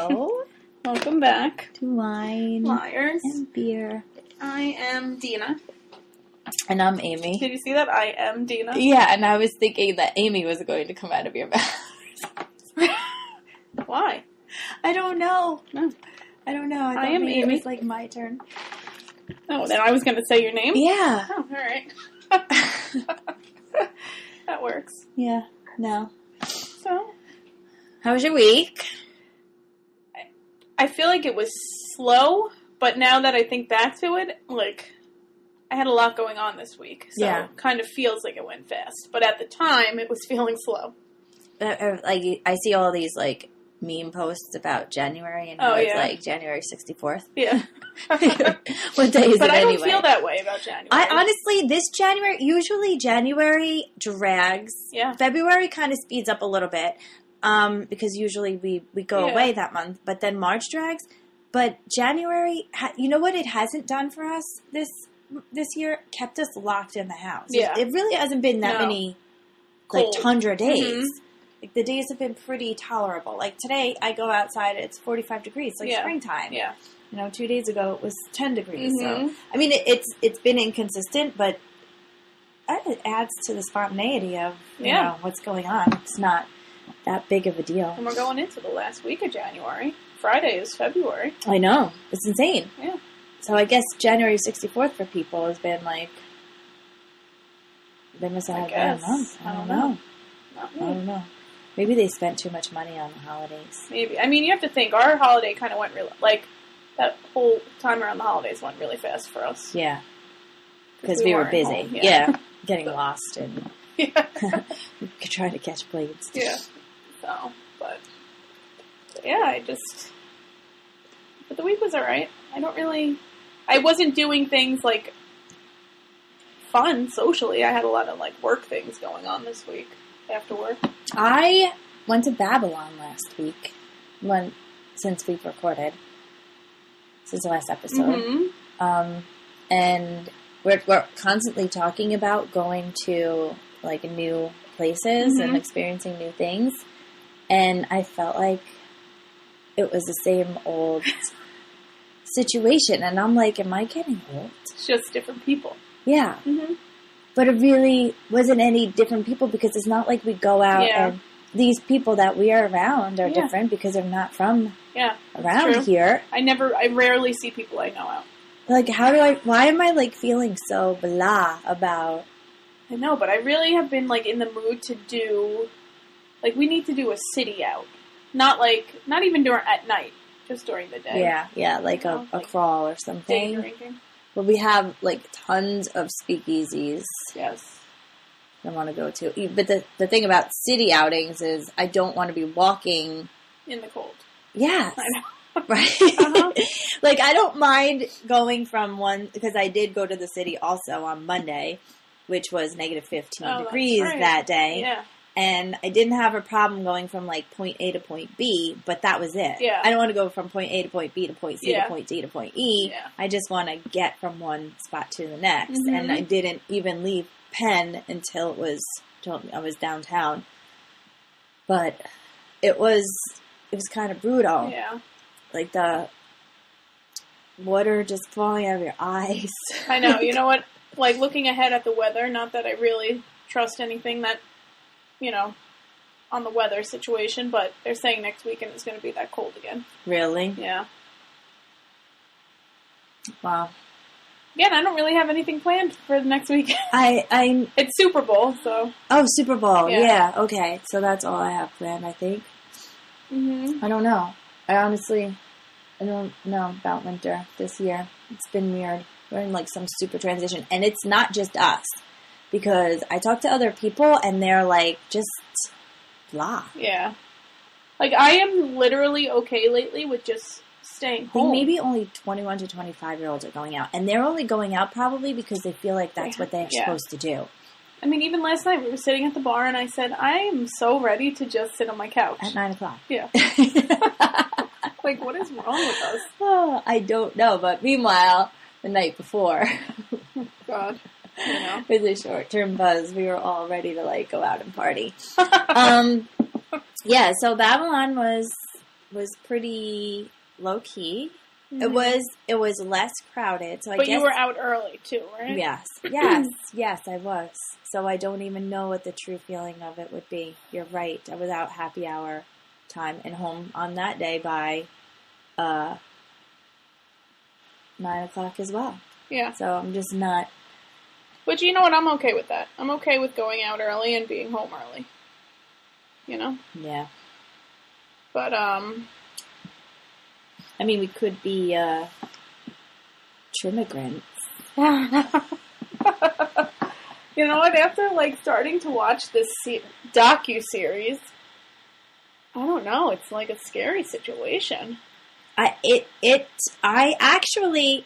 Hello. Welcome back To Wine. Liars. And Beer. I am Dina. And I'm Amy. Did you see that? I am Dina. Yeah, and I was thinking that Amy was going to come out of your mouth. Why? I don't know. No. I don't know. I thought am maybe Amy. it was like my turn. Oh, then I was going to say your name? Yeah. Oh, alright. That works. Yeah. No. So, How was your week? I feel like it was slow, but now that I think back to it, like, I had a lot going on this week. So Yeah. it kind of feels like it went fast. But at the time, it was feeling slow. Like, I see all these, like, meme posts about January, and how it's like January 64th. Yeah. What day is But it I don't anyway? feel that way about January. I honestly, this January, usually January drags. Yeah. February kind of speeds up a little bit, because usually we go away that month, but then March drags. But January, you know what it hasn't done for us this year? Kept us locked in the house. Yeah. It really hasn't been that many, Cold. like, tundra days. Mm-hmm. Like, the days have been pretty tolerable. Like, today, I go outside, it's 45 degrees, like springtime. Yeah. You know, 2 days ago, it was 10 degrees. Mm-hmm. So, I mean, it's been inconsistent, but it adds to the spontaneity of, you know, what's going on. It's not that big of a deal. And we're going into the last week of January. Friday is February. I know. It's insane. Yeah. So I guess January 64th for people has been like, they must have had a month. I don't know. Not me. I don't know. Maybe they spent too much money on the holidays. Maybe. I mean, you have to think, our holiday kind of went really, like, that whole time around the holidays went really fast for us. Yeah. Because we were weren't busy. home. Yeah. Getting lost and Yeah. trying to catch planes. Yeah. So, but yeah, but the week was alright. I wasn't doing things, like, fun socially. I had a lot of, like, work things going on this week after work. I went to Babylon last week, since we've recorded, since the last episode. Mm-hmm. And we're constantly talking about going to, like, new places and experiencing new things. And I felt like it was the same old situation. And I'm like, am I getting old? It's just different people. Yeah. Mm-hmm. But it really wasn't any different people, because it's not like we go out and these people that we are around are different because they're not from around here. I rarely see people I know out. Like, why am I, like, feeling so blah about... I know, but I really have been, like, in the mood to do, like, we need to do a city out. Not even at night, just during the day. Yeah, like a crawl or something. Day drinking. But we have, like, tons of speakeasies. Yes. I want to go to. But the thing about city outings is I don't want to be walking... In the cold. Yes. I know. Right? Uh-huh. Like, I don't mind going from one... Because I did go to the city also on Monday, which was negative 15 degrees that day. Yeah. And I didn't have a problem going from, like, point A to point B, but that was it. Yeah. I don't want to go from point A to point B to point C to point D to point E. Yeah. I just want to get from one spot to the next. And I didn't even leave Penn until I was downtown. But it was kind of brutal. Yeah. Like, the water just falling out of your eyes. I know. You know what? Like, looking ahead at the weather, not that I really trust anything that, you know, on the weather situation, but they're saying next weekend it's going to be that cold again. Really? Yeah. Wow. Again, I don't really have anything planned for the next weekend. It's Super Bowl, so. Oh, Super Bowl. Yeah. Yeah. Okay. So that's all I have planned, I think. Mm-hmm. I don't know. I don't know about winter this year. It's been weird. We're in, like, some super transition. And it's not just us. Because I talk to other people, and they're, like, just blah. Yeah. Like, I am literally okay lately with just staying home. Maybe only 21 to 25-year-olds are going out. And they're only going out probably because they feel like that's what they're supposed to do. I mean, even last night we were sitting at the bar, and I said, I am so ready to just sit on my couch. At 9 o'clock. Yeah. Like, what is wrong with us? Oh, I don't know. But meanwhile, the night before... God. You know? With a short-term buzz, we were all ready to, like, go out and party. Yeah, so Babylon was was pretty low key. Mm-hmm. It was less crowded. So I but guess, you were out early too, right? Yes, I was. So I don't even know what the true feeling of it would be. You're right. I was out happy hour time and home on that day by 9 o'clock as well. Yeah. So I'm just not. But you know what? I'm okay with that. I'm okay with going out early and being home early. You know? Yeah. But, I mean, we could be trimmigrants. You know what? After, like, starting to watch this docu-series, I don't know. It's like a scary situation. I actually,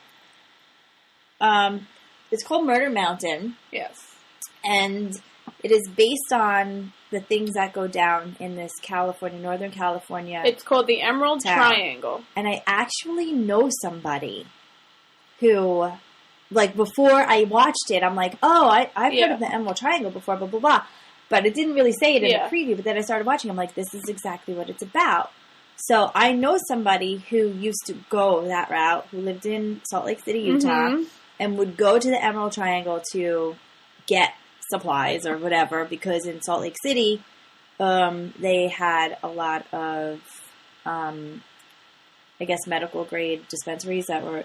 it's called Murder Mountain. Yes. And it is based on the things that go down in this Northern California. It's called the Emerald Triangle. And I actually know somebody who, like, before I watched it, I'm like, oh, I've heard of the Emerald Triangle before, blah, blah, blah. But it didn't really say it in the preview. But then I started watching. I'm like, this is exactly what it's about. So I know somebody who used to go that route, who lived in Salt Lake City, Utah, and would go to the Emerald Triangle to get supplies or whatever, because in Salt Lake City, they had a lot of, I guess, medical grade dispensaries that were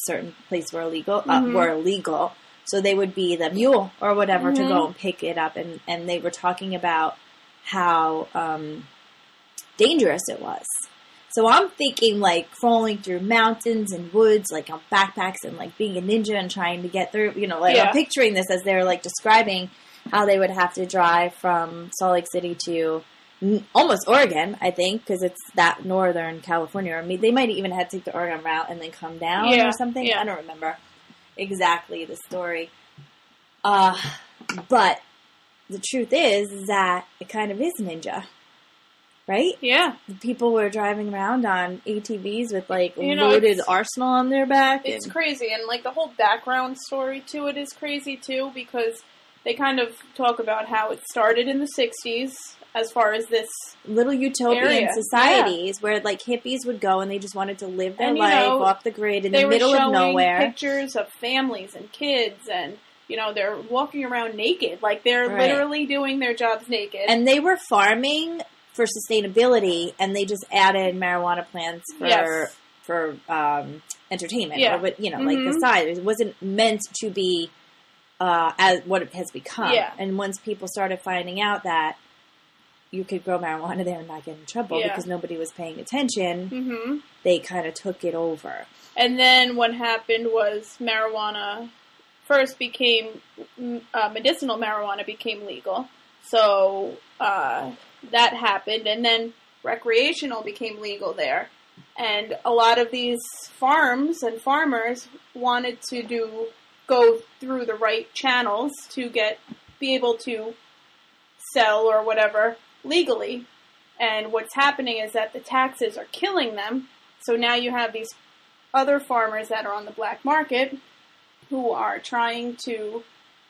certain places were illegal. So they would be the mule or whatever to go and pick it up, and they were talking about how dangerous it was. So I'm thinking, like, crawling through mountains and woods, like, on backpacks and, like, being a ninja and trying to get through, you know, like, I'm picturing this as they're, like, describing how they would have to drive from Salt Lake City to almost Oregon, I think, because it's that Northern California. I mean, they might even have to take the Oregon route and then come down or something. I don't remember exactly the story. But the truth is that it kind of is ninja. Right? Yeah. The people were driving around on ATVs with, like, loaded arsenal on their back. It's crazy. And, like, the whole background story to it is crazy, too, because they kind of talk about how it started in the 60s as far as this little utopian societies where, like, hippies would go and they just wanted to live their life off the grid in the middle of nowhere. They were showing pictures of families and kids and, you know, they're walking around naked. Like, they're literally doing their jobs naked. And they were farming for sustainability, and they just added marijuana plants for entertainment, or what, you know, like the side. It wasn't meant to be as what it has become. Yeah. And once people started finding out that you could grow marijuana there and not get in trouble because nobody was paying attention, they kind of took it over. And then what happened was marijuana first became medicinal marijuana became legal. So that happened, and then recreational became legal there. And a lot of these farms and farmers wanted to go through the right channels to be able to sell or whatever legally. And what's happening is that the taxes are killing them. So now you have these other farmers that are on the black market who are trying to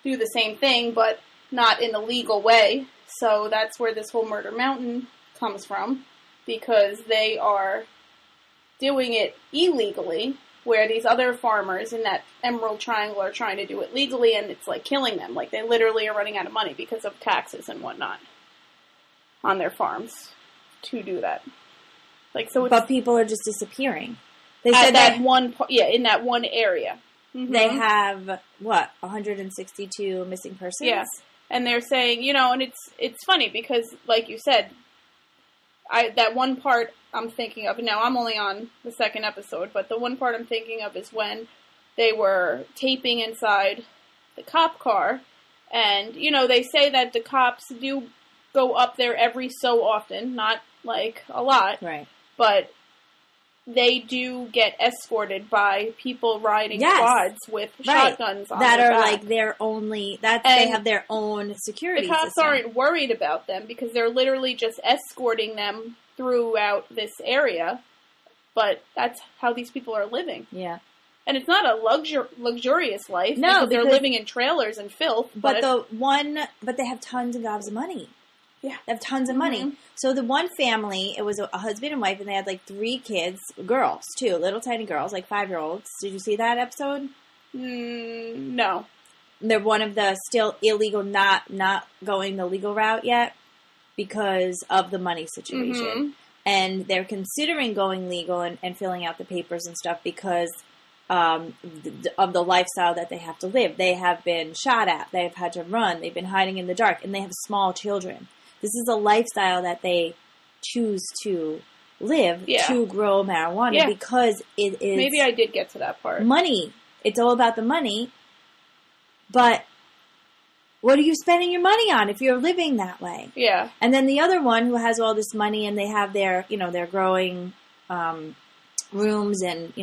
do the same thing, but not in a legal way. So that's where this whole Murder Mountain comes from, because they are doing it illegally, where these other farmers in that Emerald Triangle are trying to do it legally, and it's like killing them. Like, they literally are running out of money because of taxes and whatnot on their farms to do that. Like, so, but people are just disappearing. They said that in that one area. They have 162 missing persons. Yeah. And they're saying, you know, and it's funny because, like you said, that one part I'm thinking of, now I'm only on the second episode, but the one part I'm thinking of is when they were taping inside the cop car, and, you know, they say that the cops do go up there every so often, not, like, a lot, right? But they do get escorted by people riding quads with shotguns on that their are back. Like their only. They have their own security. The cops system. aren't worried about them because they're literally just escorting them throughout this area. But that's how these people are living. Yeah, and it's not a luxurious life. No, because they're living in trailers and filth. But they have tons and gobs of money. Yeah. They have tons of money. So the one family, it was a husband and wife, and they had like 3 kids, girls too, little tiny girls, like 5-year-olds. Did you see that episode? No. They're one of the still illegal, not going the legal route yet because of the money situation. And they're considering going legal and filling out the papers and stuff because of the lifestyle that they have to live. They have been shot at. They've had to run. They've been hiding in the dark. And they have small children. This is a lifestyle that they choose to live to grow marijuana because it is... Maybe I did get to that part. Money. It's all about the money. But what are you spending your money on if you're living that way? Yeah. And then the other one who has all this money and they have their, their growing rooms and,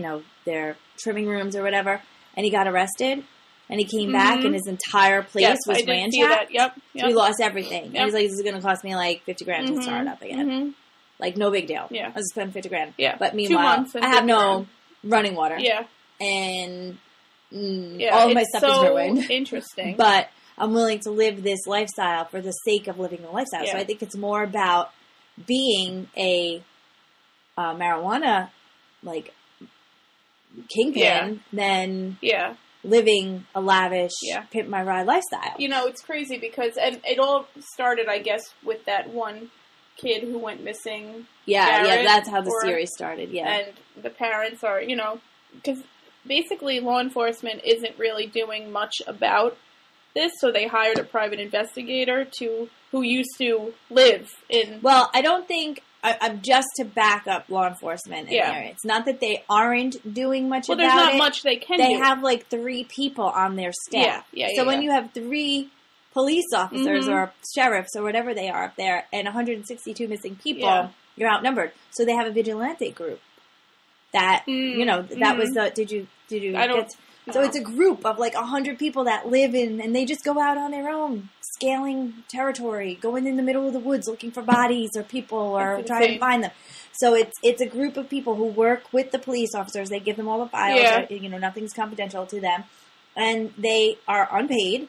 their trimming rooms or whatever, and he got arrested and he came back and his entire place was ransacked. Yep. So he lost everything. And he's like, this is going to cost me like $50,000 to start up again. Like, no big deal. Yeah. I was spend $50,000. Yeah. But meanwhile, I have no running water. Yeah. And all of my stuff is ruined. Interesting. But I'm willing to live this lifestyle for the sake of living the lifestyle. Yeah. So I think it's more about being a marijuana, like, kingpin than living a lavish, pimp my ride lifestyle. It's crazy because, and it all started, I guess, with that one kid who went missing. Yeah, that's how the series started, And the parents are, because basically law enforcement isn't really doing much about this, so they hired a private investigator who used to live in... Well, I don't think... I'm just to back up law enforcement in the area. It's not that they aren't doing much about it. Well, there's not much they can do. They have like 3 people on their staff. So when you have 3 police officers or sheriffs or whatever they are up there and 162 missing people, you're outnumbered. So they have a vigilante group. That, that was the... Did you So it's a group of like 100 people that live in, and they just go out on their own, scaling territory, going in the middle of the woods looking for bodies or people or trying to find them. So it's a group of people who work with the police officers. They give them all the files. Nothing's confidential to them. And they are unpaid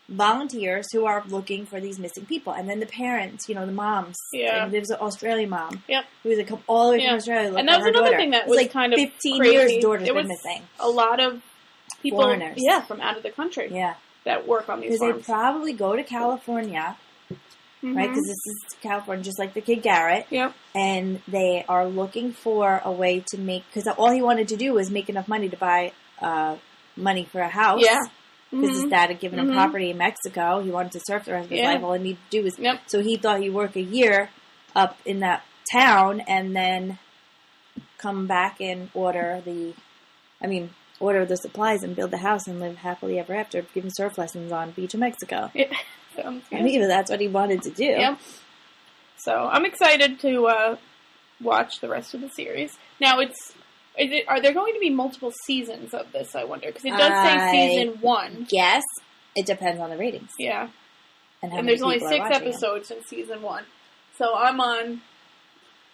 volunteers who are looking for these missing people. And then the parents, the moms. Yeah. There's an Australian mom. Yep. Who was all the way from Australia. And that was another thing that was like kind of 15 crazy. years daughter's been missing. A lot of people, foreigners. From out of the country. Yeah. That work on these farms. Because they probably go to California, right? Because this is California, just like the kid Garrett. Yep. And they are looking for a way to make, because all he wanted to do was make enough money to buy money for a house. Yeah. Because his dad had given him property in Mexico. He wanted to surf the rest of his life. All he needed to do was... Yep. So he thought he'd work a year up in that town and then come back and order the supplies and build the house and live happily ever after, giving surf lessons on beach in Mexico. Yeah. I mean, that's what he wanted to do. Yep. So I'm excited to watch the rest of the series. Now, are there going to be multiple seasons of this, I wonder? Because it does say season 1. Yes. It depends on the ratings. Yeah. And there's only 6 episodes in season 1. So I'm on...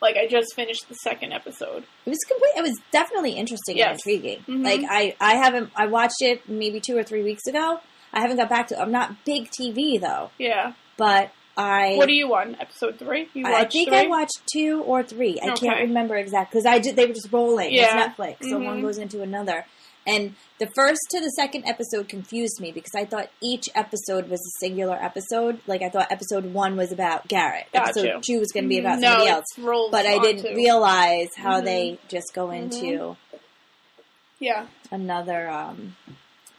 Like, I just finished the 2nd episode. It was definitely interesting and intriguing. Like, I watched it maybe 2 or 3 weeks ago. I haven't got back to it. I'm not big TV, though. Yeah. But What are you on? Episode 3? I think 3? I watched 2 or 3. I can't remember exactly. Because they were just rolling. Yeah. It's Netflix, so one goes into another. And the first to the 2nd episode confused me because I thought each episode was a singular episode. Like, I thought episode 1 was about Garrett. Gotcha. Episode 2 was going to be about somebody else. But I didn't realize how they just go into another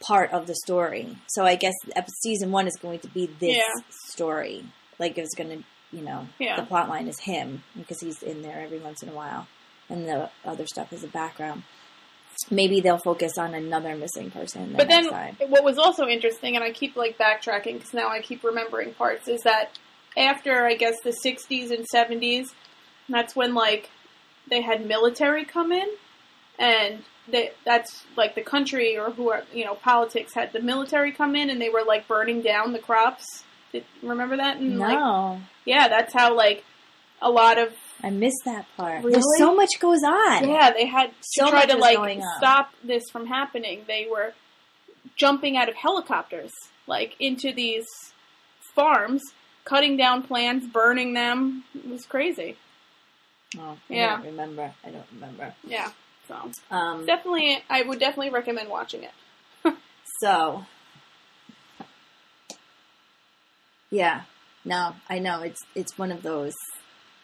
part of the story. So I guess season 1 is going to be this story. Like, it's going to, the plot line is him because he's in there every once in a while. And the other stuff is a background. Maybe they'll focus on another missing person. But then, what was also interesting, and I keep backtracking because now I keep remembering parts, is that after I guess the 60s and 70s, that's when they had military come in, and that's the country or politics had the military come in, and they were burning down the crops. Remember that? And, no. That's how a lot of. I missed that part. Really? There's so much goes on. Yeah, they had to try to stop on. this from happening. They were jumping out of helicopters into these farms, cutting down plants, burning them. It was crazy. Oh, Yeah. I don't remember. Yeah. So definitely, I would definitely recommend watching it. So, yeah, no, I know it's one of those.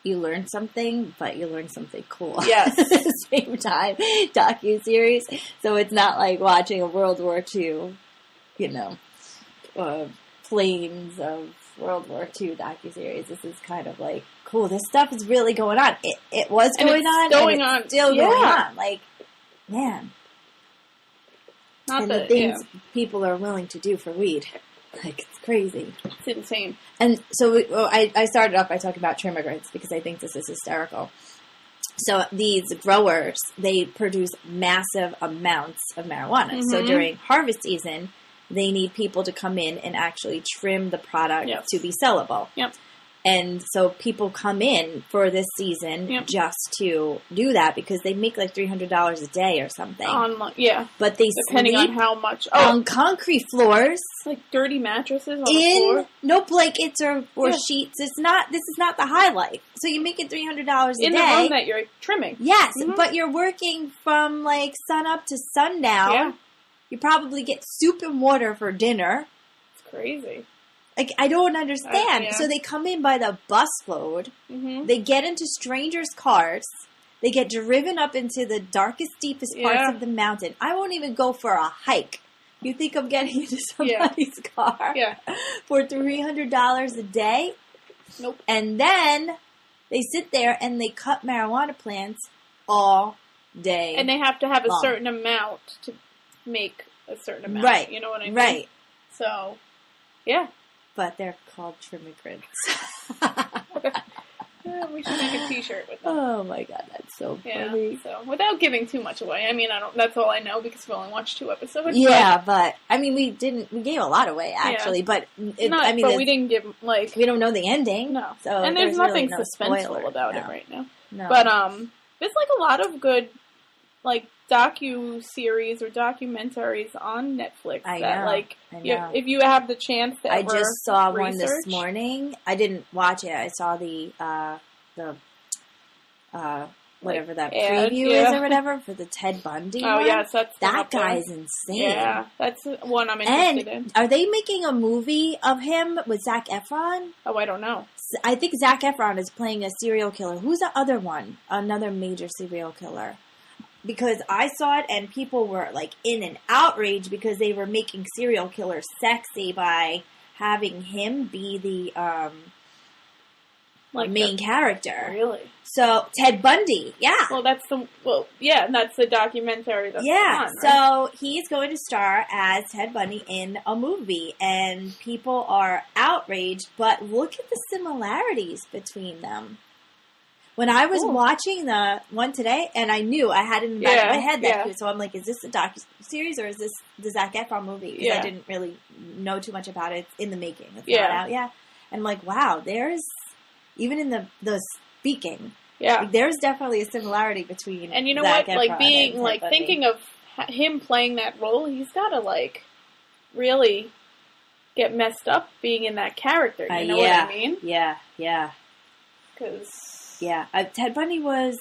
You learn something, but you learn something cool. Yes. At the same time, docu-series. So it's not like watching a World War II, planes of World War II docu-series. This is kind of like, cool, this stuff is really going on. It was going on. And it's still going on. Like, man. The things people are willing to do for weed. Like, it's crazy. It's insane. And so I started off by talking about trimmigrants because I think this is hysterical. So these growers, they produce massive amounts of marijuana. Mm-hmm. So during harvest season, they need people to come in and actually trim the product to be sellable. Yep. And so people come in for this season just to do that because they make like $300 a day or something. But they depending on how much. On concrete floors. Like dirty mattresses on the floor. No blankets or sheets. This is not the high life. So you're making $300 a day. In the room that you're trimming. Yes, but you're working from like sun up to sundown. Yeah. You probably get soup and water for dinner. It's crazy. Like, I don't understand. So they come in by the busload. Mm-hmm. They get into strangers' cars. They get driven up into the darkest, deepest parts of the mountain. I won't even go for a hike. You think I'm getting into somebody's car for $300 a day? Nope. And then they sit there and they cut marijuana plants all day. And they have to have a certain amount to make a certain amount. Right. You know what I mean? Right. So, yeah. But they're called trimmigrants. Yeah, we should make a T-shirt with them. Oh my god, that's so funny. Yeah, so without giving too much away. I mean, that's all I know because we only watched 2 episodes. Yeah, but I mean, we gave a lot away actually, but we didn't give we don't know the ending. No, so and there's nothing really suspenseful about it right now. No, but there's like a lot of good like docu-series or documentaries on Netflix I know. If you have the chance to I just saw one this morning. I didn't watch it. I saw the whatever that preview is or whatever for the Ted Bundy one. Oh, yes, that guy's insane. Yeah, that's one I'm interested in. Are they making a movie of him with Zac Efron? Oh, I don't know. I think Zac Efron is playing a serial killer. Who's the other one? Another major serial killer. Because I saw it and people were like in an outrage because they were making serial killers sexy by having him be the main character. Really? So Ted Bundy, that's the documentary that's on, right? So he's going to star as Ted Bundy in a movie and people are outraged, but look at the similarities between them. When I was watching the one today, and I knew I had it in the back of my head that so I'm like, is this a docu-series or is this the Zac Efron movie? Because I didn't really know too much about it. It's in the making. It's not out yet. And I'm like, wow, there's, even in the speaking, there's definitely a similarity between and you know Zac what? Efron Like being, like thinking of him playing that role, he's got to like really get messed up being in that character. You know what I mean? Yeah. Because... Yeah, Ted Bundy was,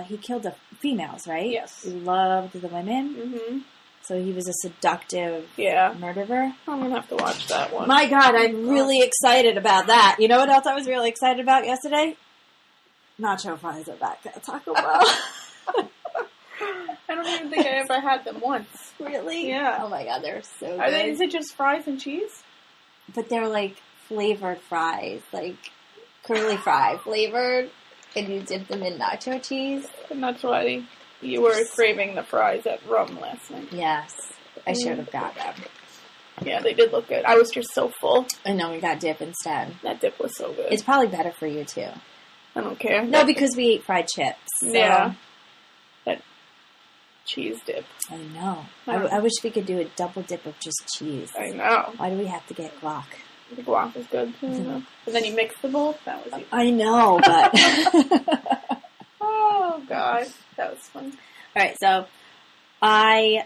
he killed the females, right? Yes. He loved the women. Mm-hmm. So he was a seductive murderer. I'm going to have to watch that one. My God, I'm really excited about that. You know what else I was really excited about yesterday? Nacho fries are back at Taco Bell. I don't even think I ever had them once. Really? Yeah. Oh my God, they're so good. Is it just fries and cheese? But they're like flavored fries, like curly fry flavored. And you dip them in nacho cheese. And that's why you were craving the fries at Rum last night. Yes. I should have got them. Yeah, they did look good. I was just so full. I know, we got dip instead. That dip was so good. It's probably better for you, too. I don't care. No, because we ate fried chips. So. Yeah. That cheese dip. I know. I wish we could do a double dip of just cheese. I know. Why do we have to get guac? The guac is good too. Mm-hmm. And then you mix the both. That was easy. I know, but oh God, that was fun. All right, so I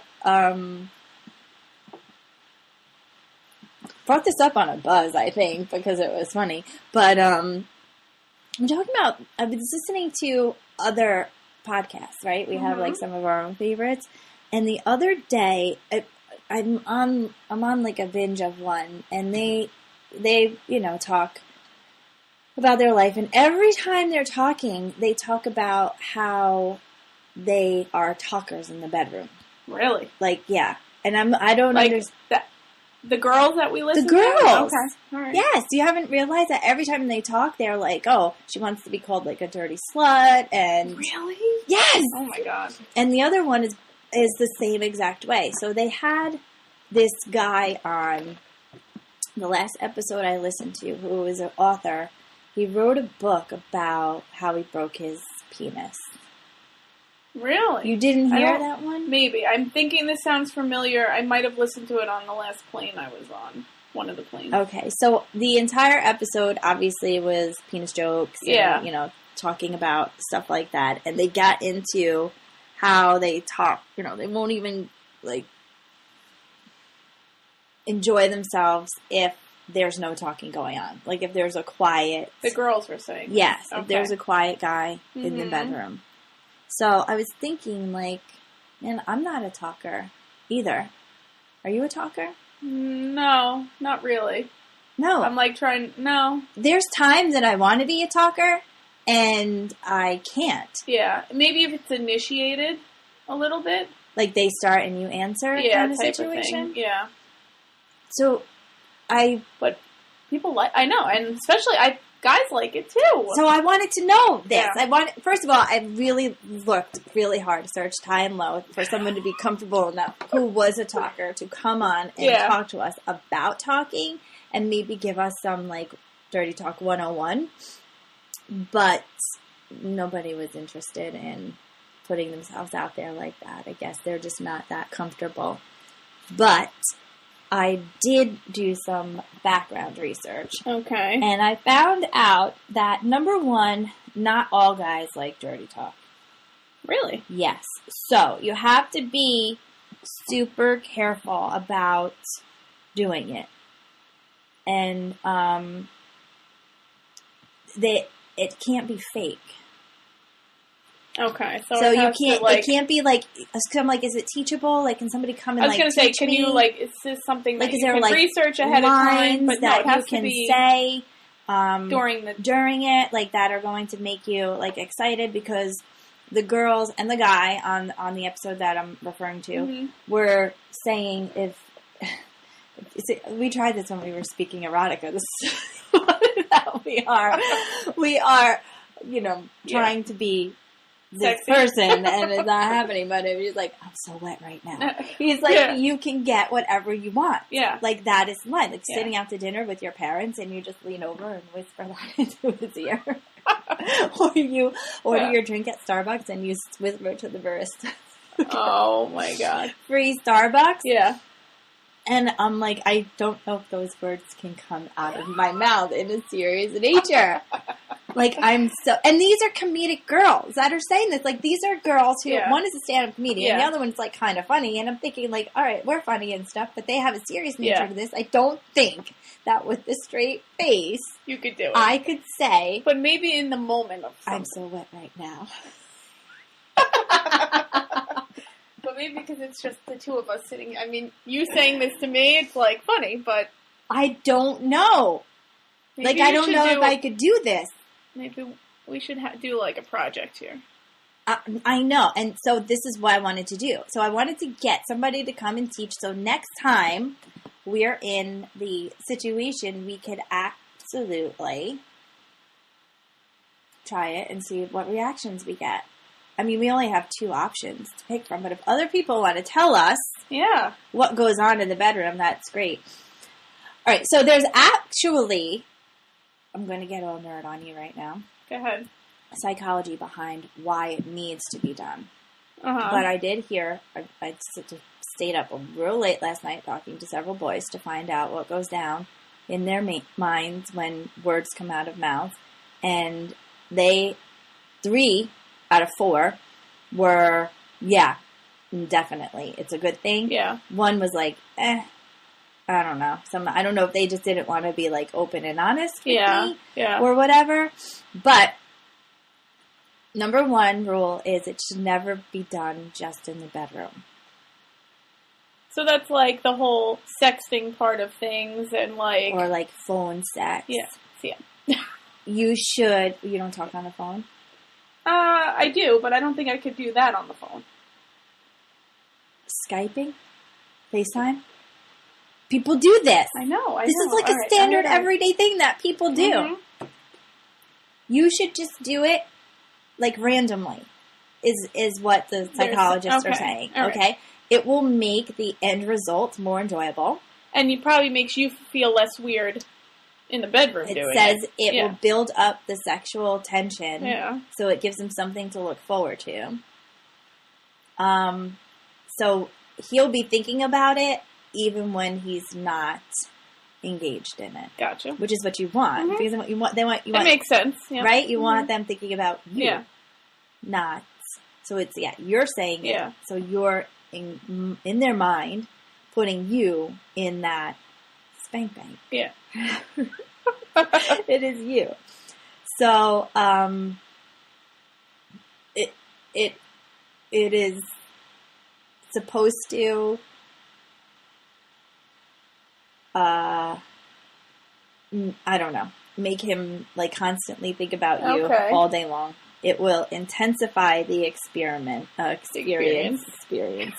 brought this up on a buzz, I think, because it was funny. But I'm talking about, I've been listening to other podcasts, right? We have like some of our own favorites. And the other day, I'm on like a binge of one, and they talk about their life, and every time they're talking, they talk about how they are talkers in the bedroom. Really? Like, yeah. And I don't understand. The girls that we listen to? The girls! To? Okay. All right. Yes, you haven't realized that every time they talk, they're like, oh, she wants to be called like a dirty slut, and... Really? Yes! Oh my god. And the other one is the same exact way. So they had this guy on the last episode I listened to, who is an author. He wrote a book about how he broke his penis. Really? You didn't hear that one? Maybe. I'm thinking this sounds familiar. I might have listened to it on the last plane I was on. One of the planes. Okay, so the entire episode obviously was penis jokes and, talking about stuff like that. And they got into how they talk. They won't even, like, enjoy themselves if there's no talking going on. Like, if there's a quiet... The girls were saying. Yes, okay. If there's a quiet guy in the bedroom. So I was thinking, like, man, I'm not a talker either. Are you a talker? No, not really. No. I'm like no. There's times that I want to be a talker, and I can't. Yeah, maybe if it's initiated a little bit. Like they start and you answer kind of situation? Of thing. Yeah. So, But people I know, and especially guys like it too. So I wanted to know this. Yeah. First of all, I really looked really hard, searched high and low for someone to be comfortable enough who was a talker to come on and talk to us about talking and maybe give us some like Dirty Talk 101. But nobody was interested in putting themselves out there like that. I guess they're just not that comfortable. But I did do some background research. Okay. And I found out that, number one, not all guys like dirty talk. Really? Yes. So, you have to be super careful about doing it. And it can't be fake. Okay, so you can't. It can't be like. I'm like, is it teachable? Like, can somebody come and like? I was going to say, can you like? Is this something that you can research ahead of time? But no, it has to be say during it, like that are going to make you like excited, because the girls and the guy on the episode that I'm referring to were saying we tried this when we were speaking erotica. This is how we are, trying to be this person, and it's not happening, but he's like, I'm so wet right now. He's like, you can get whatever you want. Yeah. Like, that is fun. Like, sitting out to dinner with your parents, and you just lean over and whisper that into his ear. Or you order your drink at Starbucks, and you whisper to the barista. Oh, my God. Free Starbucks? Yeah. And I'm like, I don't know if those words can come out of my mouth in a serious nature. Like, and these are comedic girls that are saying this. Like, these are girls who, one is a stand-up comedian, and the other one's, like, kind of funny. And I'm thinking, like, all right, we're funny and stuff, but they have a serious nature to this. I don't think that with a straight face, you could do it. I could say. But maybe in the moment of something. I'm so wet right now. But maybe because it's just the two of us sitting. I mean, you saying this to me, it's like funny, but I don't know. Like, I don't know if I could do this. Maybe we should do like a project here. I know, and so this is what I wanted to do. So I wanted to get somebody to come and teach. So next time we're in the situation, we could absolutely try it and see what reactions we get. I mean, we only have 2 options to pick from, but if other people want to tell us what goes on in the bedroom, that's great. All right, so there's actually, I'm going to get all nerd on you right now. Go ahead. Psychology behind why it needs to be done. Uh-huh. But I did hear, I stayed up real late last night talking to several boys to find out what goes down in their minds when words come out of mouths. And 3 out of 4 were, definitely, it's a good thing. Yeah. One was like, I I don't know. I don't know if they just didn't want to be like open and honest with me Yeah. or whatever. But number one rule is it should never be done just in the bedroom. So that's like the whole sexting part of things and like... Or like phone sex. Yeah. You don't talk on the phone? I do, but I don't think I could do that on the phone. Skyping? FaceTime? People do this. I know. This is like a standard everyday thing that people do. Mm-hmm. You should just do it like randomly, is what the psychologists are saying. All right. Okay? It will make the end result more enjoyable. And it probably makes you feel less weird in the bedroom doing it. It says it will build up the sexual tension. Yeah. So it gives him something to look forward to. So he'll be thinking about it even when he's not engaged in it. Gotcha. Which is what you want. Because That makes sense. Yeah. Right? You want them thinking about you. Yeah. Not. So it's, you're saying it. So you're in their mind putting you in that spank bank. Yeah. It is you. So, it is supposed to, I don't know, make him like constantly think about you all day long. It will intensify the experience. He's thinking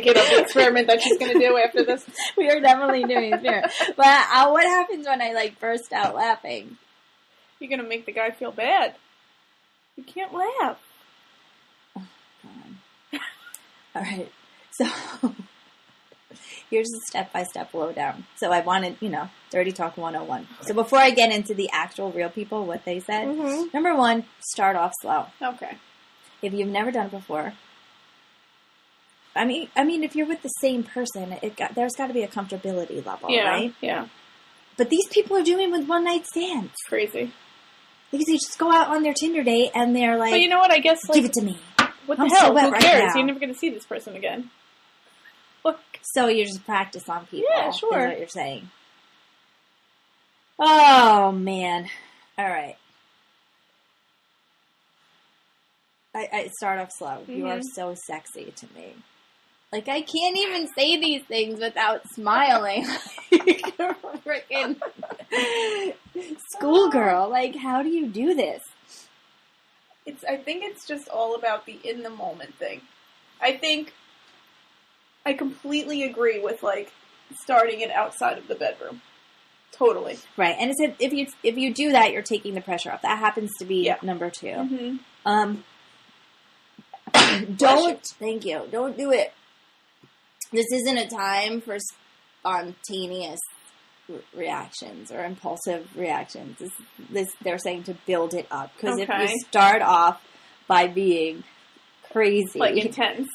of the experiment that she's going to do after this. We are definitely doing an experiment. But what happens when I like burst out laughing? You're going to make the guy feel bad. You can't laugh. Oh, God. All right. So here's a step-by-step lowdown. So I wanted, Dirty Talk 101. So before I get into the actual real people, what they said, number one, start off slow. Okay. If you've never done it before, I mean, if you're with the same person, there's got to be a comfortability level, right? Yeah. But these people are doing it with one-night stands. It's crazy. Because they just go out on their Tinder date and they're like, but you know what? I guess, like, give it to me. What the hell? Who cares? You're never going to see this person again. Look. So you just practice on people. Yeah, sure. Is what you're saying. Oh, man. All right. I start off slow. You are so sexy to me. Like, I can't even say these things without smiling. Like a freaking schoolgirl. Like, how do you do this? I think it's just all about the in the moment thing. I think I completely agree with like starting it outside of the bedroom. Totally. Right. And it said if you do that, you're taking the pressure off. That happens to be number 2. Thank you. Don't do it. This isn't a time for spontaneous reactions or impulsive reactions. They're saying to build it up. Because if you start off by being crazy, like intense,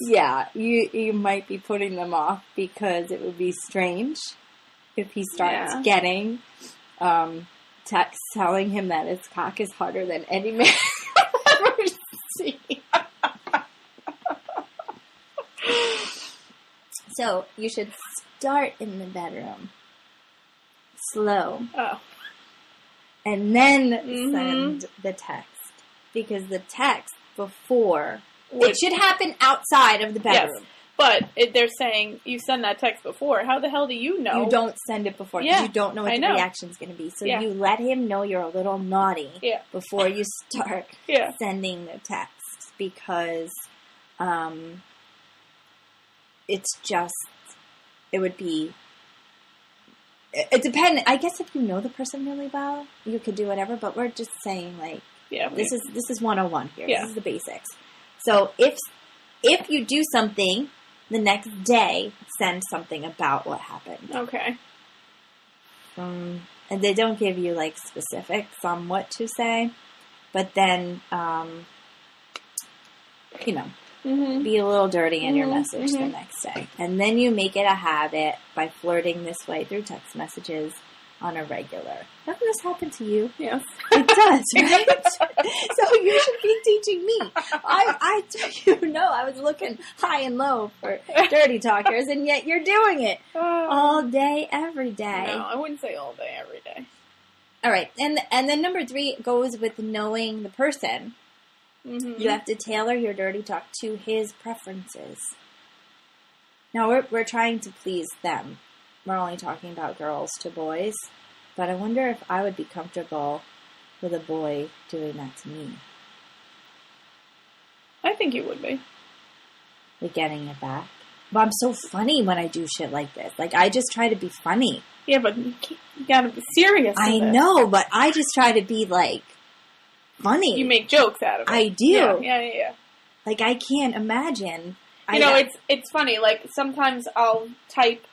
you might be putting them off because it would be strange if he starts getting texts telling him that his cock is harder than any man I've ever seen. So you should start in the bedroom. Slow. Oh. And then send the text. Because the text before... It should happen outside of the bedroom. Yes, but they're saying you send that text before. How the hell do you know? You don't send it before. Because you don't know what the reaction's going to be. So you let him know you're a little naughty before you start sending the text. Because it's just... It would be... It depends. I guess if you know the person really well, you could do whatever. But we're just saying, like, this is 101 here. Yeah. This is the basics. So if you do something, the next day, send something about what happened. Okay. And they don't give you, like, specifics on what to say. But then, be a little dirty in your message the next day. And then you make it a habit by flirting this way through text messages on a regular. Doesn't this happen to you? Yes. It does, right? So you should be teaching me. I was looking high and low for dirty talkers, and yet you're doing it all day, every day. No, I wouldn't say all day, every day. All right, and then number 3 goes with knowing the person. Mm-hmm. You have to tailor your dirty talk to his preferences. Now, we're trying to please them. We're only talking about girls to boys. But I wonder if I would be comfortable with a boy doing that to me. I think you would be. Like getting it back. But I'm so funny when I do shit like this. Like, I just try to be funny. Yeah, but you gotta be serious. I know, but I just try to be, like, funny. You make jokes out of it. I do. Yeah. Like, I can't imagine. It's funny. Like, sometimes I'll text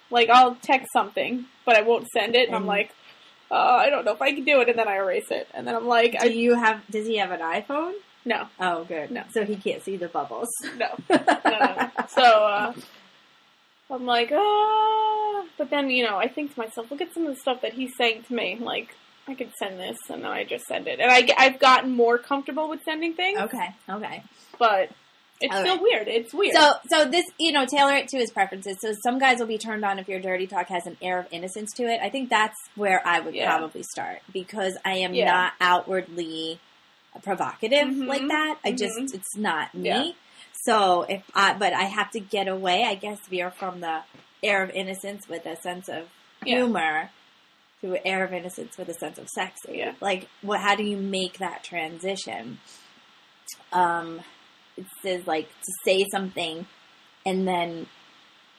something, but I won't send it, and I'm like, I don't know if I can do it, and then I erase it. And then I'm like... does he have an iPhone? No. Oh, good. No. So he can't see the bubbles. No. So, I'm like, but then, I think to myself, look at some of the stuff that he's saying to me. Like, I could send this, and then I just send it. And I've gotten more comfortable with sending things. Okay. But it's still weird. It's weird. So this, tailor it to his preferences. So some guys will be turned on if your dirty talk has an air of innocence to it. I think that's where I would probably start, because I am not outwardly provocative like that. It's not me. Yeah. So but I have to get away, I guess, veer from the air of innocence with a sense of humor to an air of innocence with a sense of sexy. Yeah. Like, how do you make that transition? It says, like, to say something and then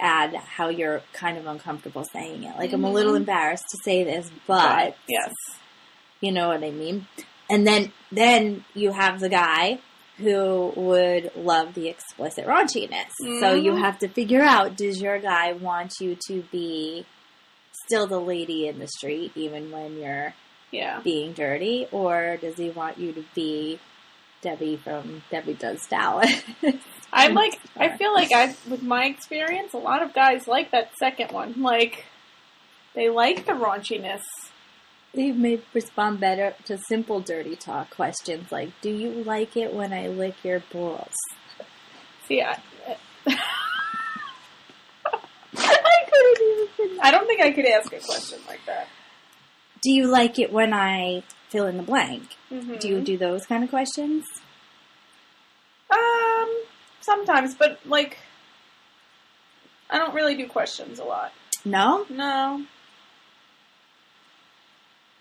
add how you're kind of uncomfortable saying it. Like, I'm a little embarrassed to say this, but... Yes. You know what I mean? And then you have the guy who would love the explicit raunchiness. Mm-hmm. So you have to figure out, does your guy want you to be still the lady in the street even when you're being dirty? Or does he want you to be... Debbie from Debbie Does Dallas. I feel like with my experience, a lot of guys like that second one. Like, they like the raunchiness. They may respond better to simple dirty talk questions like, do you like it when I lick your balls? See, I don't think I could ask a question like that. Do you like it when I fill in the blank? Mm-hmm. Do you do those kind of questions? Sometimes, but, like, I don't really do questions a lot. No? No.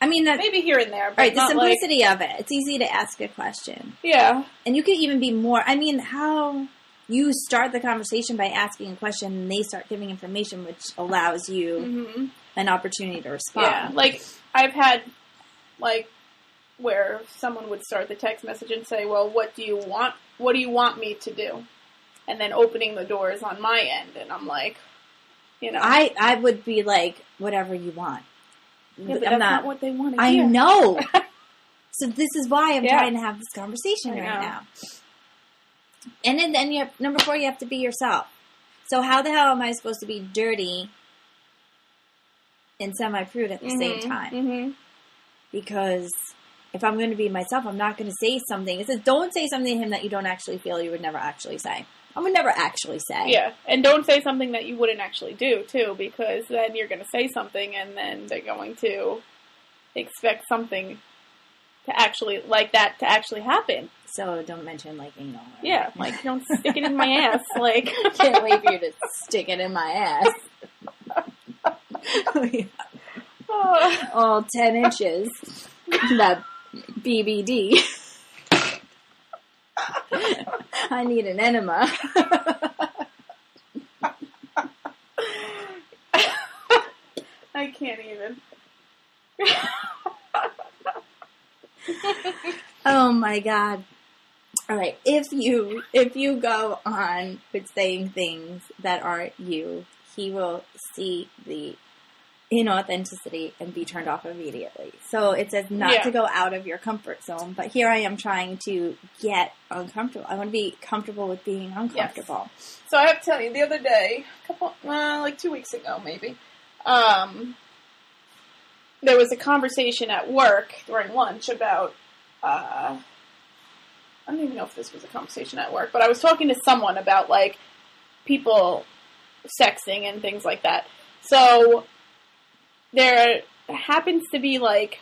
I mean, maybe here and there, but right, the simplicity of it. It's easy to ask a question. Yeah. And you could even be more, how you start the conversation by asking a question and they start giving information, which allows you an opportunity to respond. Yeah, like, I've had, like, where someone would start the text message and say, well, what do you want? What do you want me to do? And then opening the doors on my end, and I'm like, I would be like, whatever you want. Yeah, but that's not what they want to hear. I know. So this is why I'm trying to have this conversation right now. And then number 4, you have to be yourself. So how the hell am I supposed to be dirty and semi-prude at the same time? Mm-hmm. Because if I'm going to be myself, I'm not going to say something. It says, don't say something to him that you don't actually feel you would never actually say. I would never actually say. Yeah, and don't say something that you wouldn't actually do, too, because then you're going to say something, and then they're going to expect something to actually, like that to actually happen. So don't mention, like, anal. Yeah, like, don't stick it in my ass, like. Can't wait for you to stick it in my ass. All 10 inches. That BBD. I need an enema. I can't even. Oh my god. Alright, if you go on with saying things that aren't you, he will see the inauthenticity and be turned off immediately. So it says not to go out of your comfort zone, but here I am trying to get uncomfortable. I want to be comfortable with being uncomfortable. Yes. So I have to tell you, the other day, like 2 weeks ago maybe, there was a conversation at work during lunch about, I don't even know if this was a conversation at work, but I was talking to someone about, like, people sexting and things like that. So, there happens to be, like,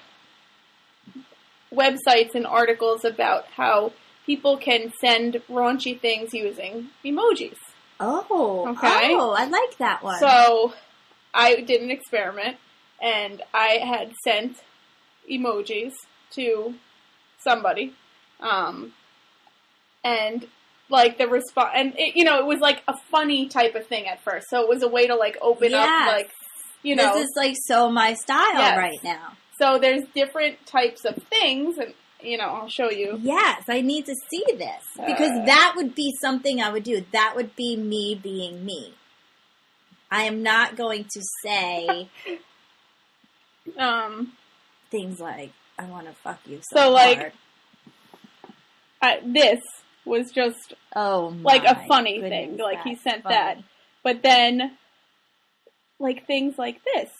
websites and articles about how people can send raunchy things using emojis. Oh, okay. Oh, I like that one. So, I did an experiment, and I had sent emojis to somebody, and, like, the response, and, it was, like, a funny type of thing at first, so it was a way to, like, open up, like, This is, like, so my style right now. So there's different types of things, and, I'll show you. Yes, I need to see this, because that would be something I would do. That would be me being me. I am not going to say things like, I want to fuck you so hard. This was just like a funny thing. Like, he sent that. But then, like, things like this.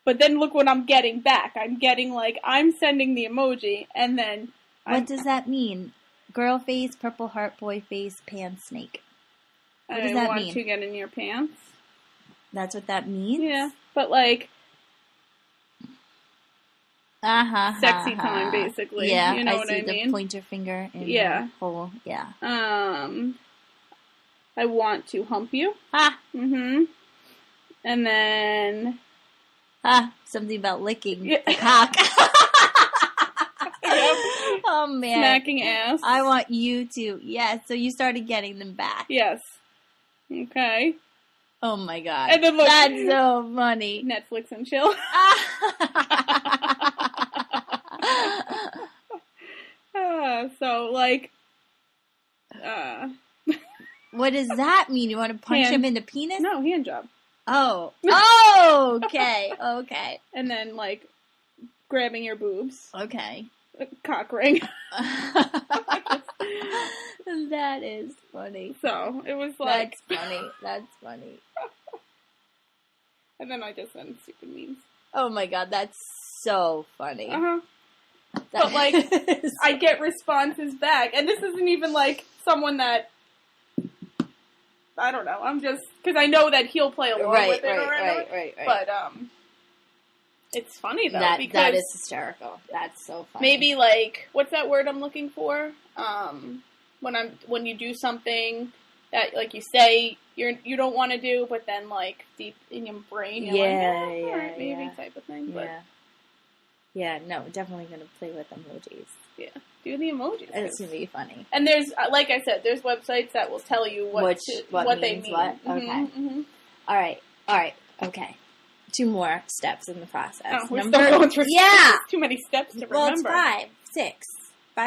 But then look what I'm getting back. I'm getting, like, I'm sending the emoji, and then... What does that mean? Girl face, purple heart, boy face, pan snake. What does that mean? I want to get in your pants. That's what that means? Yeah. But, like... sexy time, basically. Yeah, you know what I see mean? The pointer finger in the hole. Yeah. I want to hump you. Mm-hmm. And then... something about licking the cock. Oh, man. Smacking ass. I want you to. Yes, so you started getting them back. Yes. Okay. Oh, my God. And then look, that's so funny. Netflix and chill. So, like... What does that mean? You want to punch him in the penis? No, hand job. Oh. Oh, okay. Okay. And then, like, grabbing your boobs. Okay. Cock ring. That is funny. So, it was like... That's funny. That's funny. And then I just sent stupid memes. Oh my God, that's so funny. Uh-huh. But, like, I get responses back. And this isn't even, like, someone that... I don't know. I'm just... Because I know that he'll play along with it or whatever. Right. But, it's funny, though. That is hysterical. That's so funny. Maybe, like... What's that word I'm looking for? When you do something that, like, you say you don't want to do, but then, like, deep in your brain, you're like, maybe type of thing. But yeah, no, definitely going to play with emojis. Yeah, do the emojis. It's going to be funny. And there's, like I said, there's websites that will tell you what they mean. What? Okay. Mm-hmm. All right. Okay. 2 more steps in the process. Oh, we're still going through too many steps to remember. Well, it's 5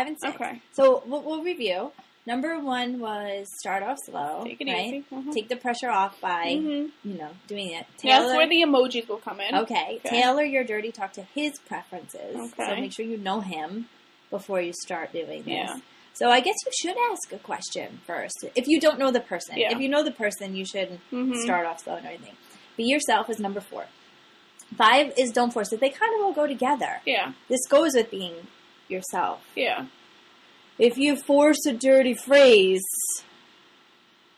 and 6. Okay. So we'll review. Number 1 was start off slow. Take it right? easy. Mm-hmm. Take the pressure off by, doing it. That's where the emojis will come in. Okay. Tailor your dirty talk to his preferences. Okay. So make sure you know him before you start doing this. Yeah. So I guess you should ask a question first. If you don't know the person. Yeah. If you know the person, you should start off slow and everything. Be yourself is number 4. 5 is don't force it. They kind of all go together. Yeah. This goes with being yourself. Yeah. If you force a dirty phrase,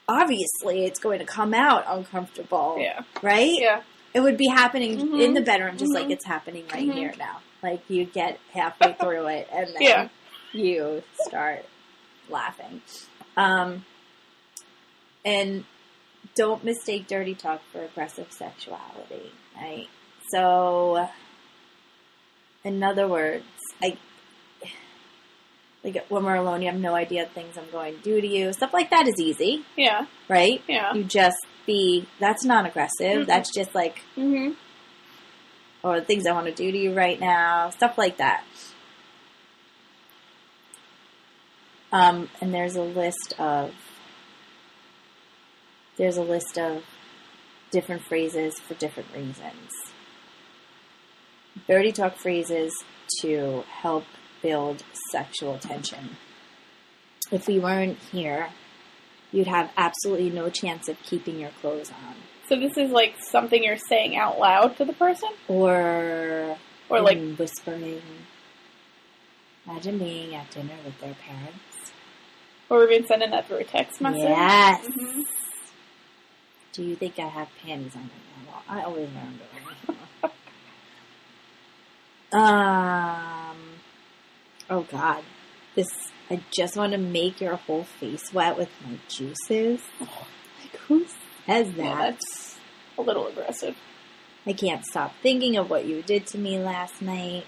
obviously it's going to come out uncomfortable. Yeah. Right? Yeah. It would be happening in the bedroom just like it's happening right here now. Like you get halfway through it and then you start laughing. And don't mistake dirty talk for aggressive sexuality. Right? So, in other words, like when we're alone, you have no idea things I'm going to do to you. Stuff like that is easy. Yeah. Right? Yeah. You just that's non-aggressive. That's just like, or things I want to do to you right now. Stuff like that. And there's a list of different phrases for different reasons. Dirty talk phrases to help build sexual tension. If we weren't here, you'd have absolutely no chance of keeping your clothes on. So this is, like, something you're saying out loud to the person? Or like... whispering. Imagine being at dinner with their parents. Or even sending that through a text message? Yes! Mm-hmm. Do you think I have panties on right now? Well, I always wear them. Oh, God. I just want to make your whole face wet with my juices. Like, who says that? Yeah, that's a little aggressive. I can't stop thinking of what you did to me last night.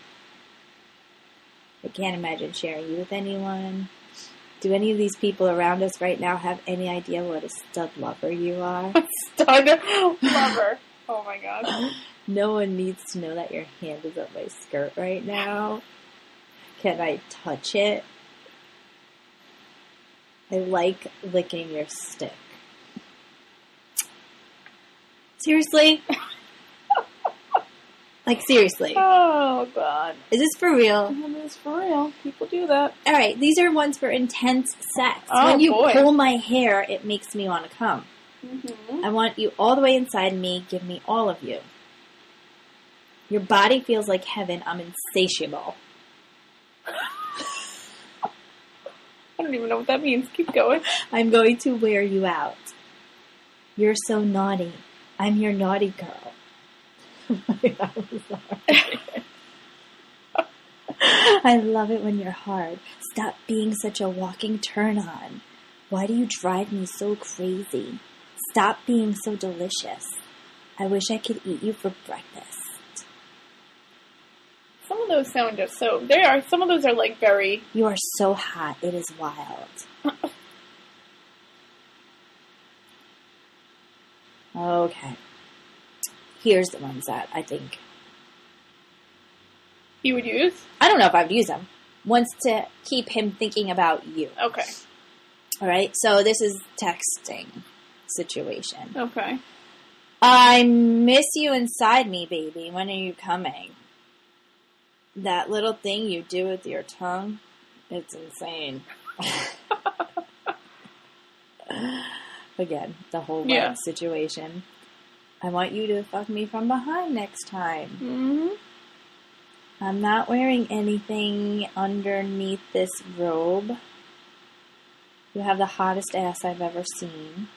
I can't imagine sharing you with anyone. Do any of these people around us right now have any idea what a stud lover you are? A stud lover. Oh my God. No one needs to know that your hand is up my skirt right now. Can I touch it? I like licking your stick. Seriously? Like, seriously. Oh, God. Is this for real? It is for real. People do that. All right, these are ones for intense sex. Oh, when you boy. pull my hair, it makes me want to come. Mm-hmm. I want you all the way inside me. Give me all of you. Your body feels like heaven. I'm insatiable. I don't even know what that means. Keep going. I'm going to wear you out. You're so naughty. I'm your naughty girl. I'm sorry. I love it when you're hard. Stop being such a walking turn-on. Why do you drive me so crazy? Stop being so delicious. I wish I could eat you for breakfast. Some of those sound just so... Some of those are, like, very... You are so hot. It is wild. Okay. Here's the ones that I think... You would use? I don't know if I would use them. Ones to keep him thinking about you. Okay. All right. So this is texting situation. Okay. I miss you inside me, baby. When are you coming? That little thing you do with your tongue, it's insane. Again, the whole web situation. I want you to fuck me from behind next time. Mm-hmm. I'm not wearing anything underneath this robe. You have the hottest ass I've ever seen.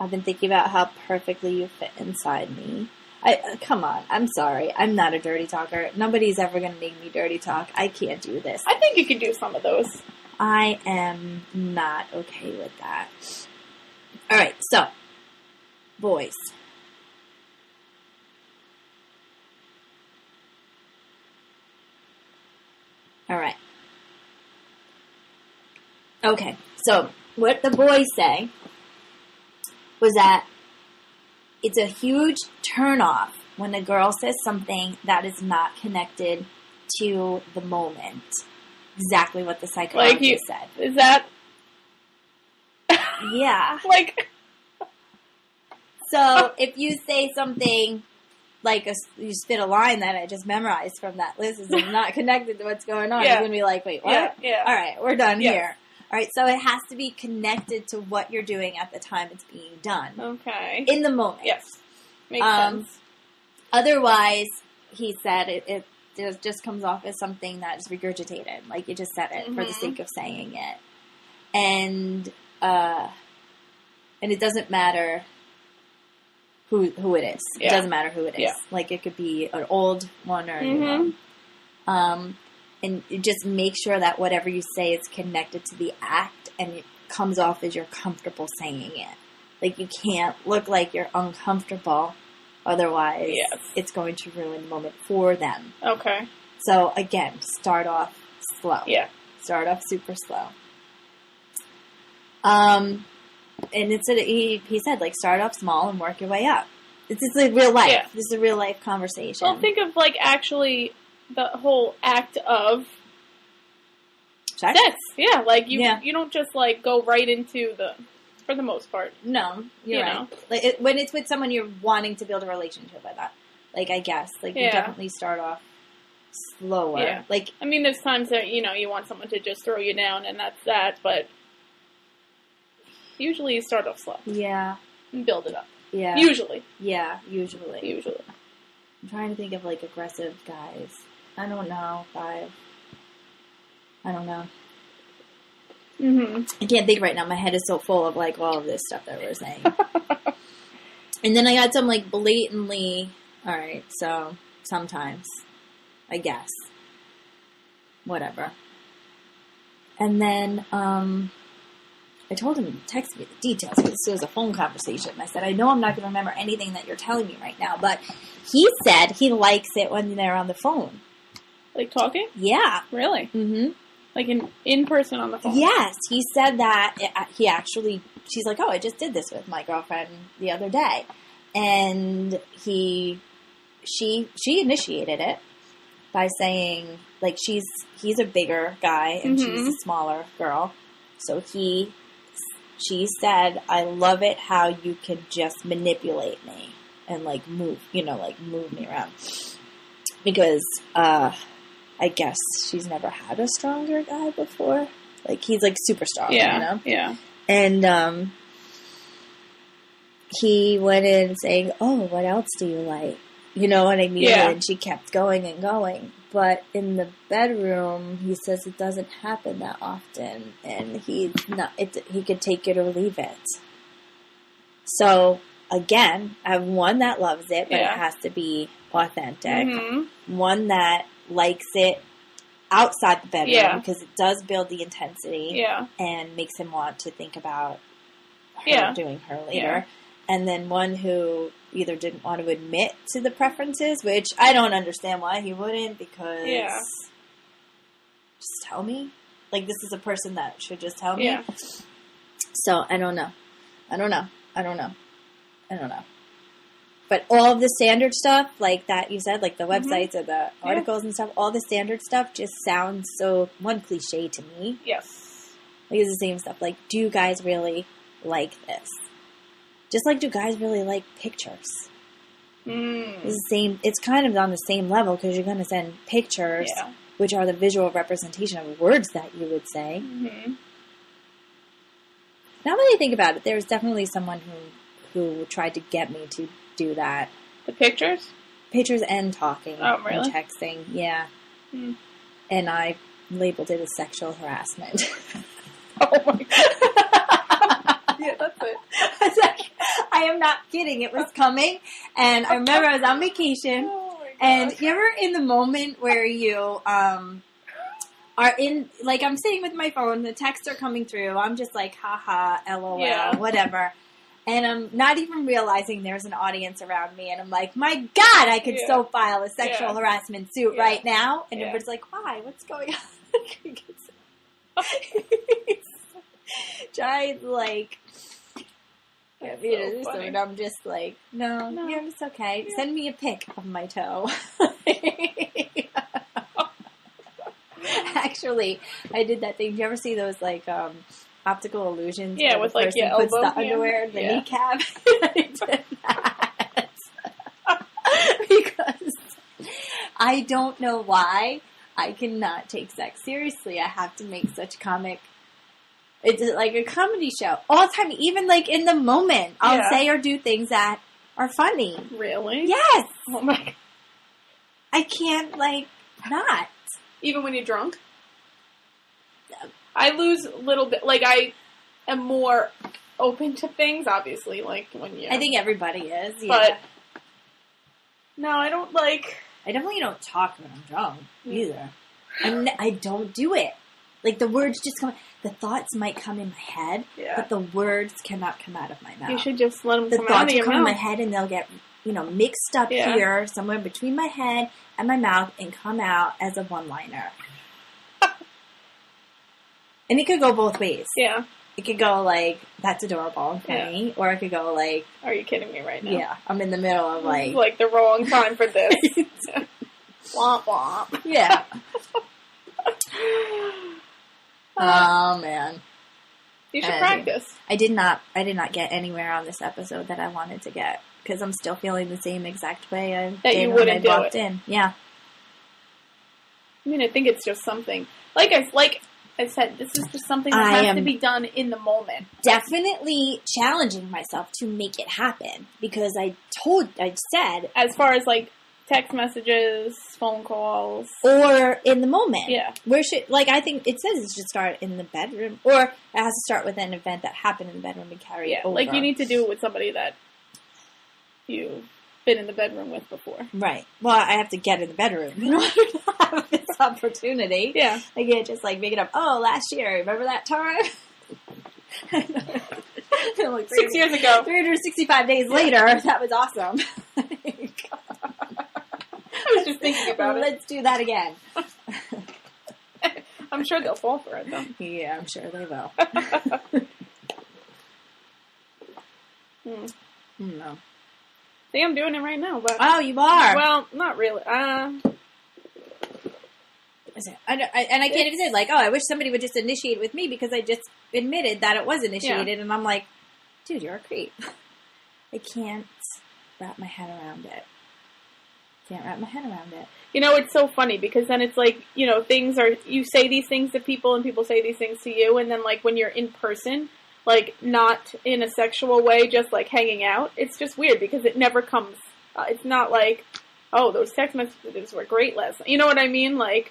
I've been thinking about how perfectly you fit inside me. Come on, I'm sorry. I'm not a dirty talker. Nobody's ever going to make me dirty talk. I can't do this. I think you can do some of those. I am not okay with that. All right, so, boys. All right. Okay, so what the boys say was that it's a huge turnoff when a girl says something that is not connected to the moment. Exactly what the psychologist said. Is that... Yeah. Like... So, if you say something like you spit a line that I just memorized from that list is not connected to what's going on, you're going to be like, wait, what? Yeah. All right, we're done here. All right, so it has to be connected to what you're doing at the time it's being done. Okay. In the moment. Yes. Makes sense. Otherwise, he said it just comes off as something that is regurgitated. Like, you just said it for the sake of saying it. And it doesn't matter who it is. Yeah. It doesn't matter who it is. Yeah. Like, it could be an old one or a new one. And just make sure that whatever you say is connected to the act and it comes off as you're comfortable saying it. Like, you can't look like you're uncomfortable. Otherwise, it's going to ruin the moment for them. Okay. So, again, start off slow. Yeah. Start off super slow. And he said, like, start off small and work your way up. This is like real life. Yeah. This is a real life conversation. Well, think of, like, actually the whole act of sex. Yeah, like, you don't just, like, go right into for the most part. No, you're right. Know. Like, when it's with someone you're wanting to build a relationship with, like, I guess. Like, you definitely start off slower. Yeah. Like, I mean, there's times that, you want someone to just throw you down and that's that, but usually you start off slow. Yeah. And build it up. Yeah. Usually. Yeah, usually. I'm trying to think of, like, aggressive guys. I don't know. 5. I don't know. I can't think right now. My head is so full of, like, all of this stuff that we're saying. And then I got some, like, blatantly... Alright, so... Sometimes. I guess. Whatever. And then, I told him to text me the details because this was a phone conversation. I said, I know I'm not going to remember anything that you're telling me right now, but he said he likes it when they're on the phone. Like talking? Yeah. Really? Mm-hmm. Like in person on the phone? Yes. He said that she's like, oh, I just did this with my girlfriend the other day. And she initiated it by saying, like, he's a bigger guy and she's a smaller girl. So she said, I love it how you can just manipulate me and, like, move me around. Because, I guess she's never had a stronger guy before. Like, he's, like, super strong, you know? Yeah. And, he went in saying, oh, what else do you like? You know what I mean? Yeah. And she kept going and going. But in the bedroom, he says it doesn't happen that often. And he could take it or leave it. So, again, I have one that loves it, but it has to be authentic. One that likes it outside the bedroom because it does build the intensity and makes him want to think about her doing her later. Yeah. And then one who either didn't want to admit to the preferences, which I don't understand why he wouldn't, because just tell me. Like, this is a person that should just tell me. Yeah. So, I don't know. But all of the standard stuff, like that you said, like the websites or the articles and stuff, all the standard stuff just sounds so, one, cliche to me. Yes. Like, it's the same stuff. Like, do you guys really like this? Just like, do guys really like pictures? It's the same. It's kind of on the same level because you're going to send pictures, which are the visual representation of words that you would say. Now that I think about it, there's definitely someone who tried to get me to do that. The pictures? Pictures and talking. Oh, really? And texting, yeah. And I labeled it as sexual harassment. Oh, my God. Yeah, that's it. I am not kidding. It was coming, and I remember I was on vacation, and you ever in the moment where you are in, like, I'm sitting with my phone, the texts are coming through, I'm just like, haha, LOL, whatever, and I'm not even realizing there's an audience around me, and I'm like, my God, I could so file a sexual harassment suit right now, and everybody's like, why? What's going on? Giant, like... So and I'm just like, no, it's okay. Yeah. Send me a pic of my toe. Actually, I did that thing. Did you ever see those, like, optical illusions? Yeah, with, like, your elbow. Puts the underwear in the kneecap. I did that. Because I don't know why I cannot take sex seriously. I have to make such comic... It's like a comedy show. All the time. Even, like, in the moment, I'll say or do things that are funny. Really? Yes. Oh, my God. I can't, like, not. Even when you're drunk? I lose a little bit. Like, I am more open to things, obviously, like, when you... I think everybody is, But, no, I don't, like... I definitely don't talk when I'm drunk, either. I don't do it. Like, the words just come... The thoughts might come in my head, but the words cannot come out of my mouth. You should just let them come out of your mouth. The thoughts will come in my head, and they'll get, mixed up here, somewhere between my head and my mouth, and come out as a one-liner. And it could go both ways. Yeah. It could go, like, that's adorable and funny, or it could go, like... Are you kidding me right now? Yeah. I'm in the middle of, like... Like, the wrong time for this. Womp womp. Yeah. Oh, man. You should practice. I did not get anywhere on this episode that I wanted to get, because I'm still feeling the same exact way I did when I walked in. Yeah. I mean, I think it's just something. I said, this is just something that has to be done in the moment. Definitely challenging myself to make it happen because I said, as far as like text messages, phone calls, or in the moment. Yeah. I think it says it should start in the bedroom, or it has to start with an event that happened in the bedroom and carry it over. Like you need to do it with somebody that you've been in the bedroom with before. Right. Well, I have to get in the bedroom in order to have this opportunity. Yeah. I can't just like make it up. Oh, last year, remember that time? Like 6 years ago. 365 days later, that was awesome. I was just thinking about it. Let's do that again. I'm sure they'll fall for it, though. Yeah, I'm sure they will. No. See, I'm doing it right now, but... Oh, you are? Well, not really. I can't even say, like, I wish somebody would just initiate with me because I just admitted that it was initiated, and I'm like, dude, you're a creep. I can't wrap my head around it. You know, it's so funny because then it's like, you know, you say these things to people and people say these things to you, and then, like, when you're in person, like, not in a sexual way, just, like, hanging out, it's just weird because it never comes, it's not like, oh, those text messages were great last night. You know what I mean? Like,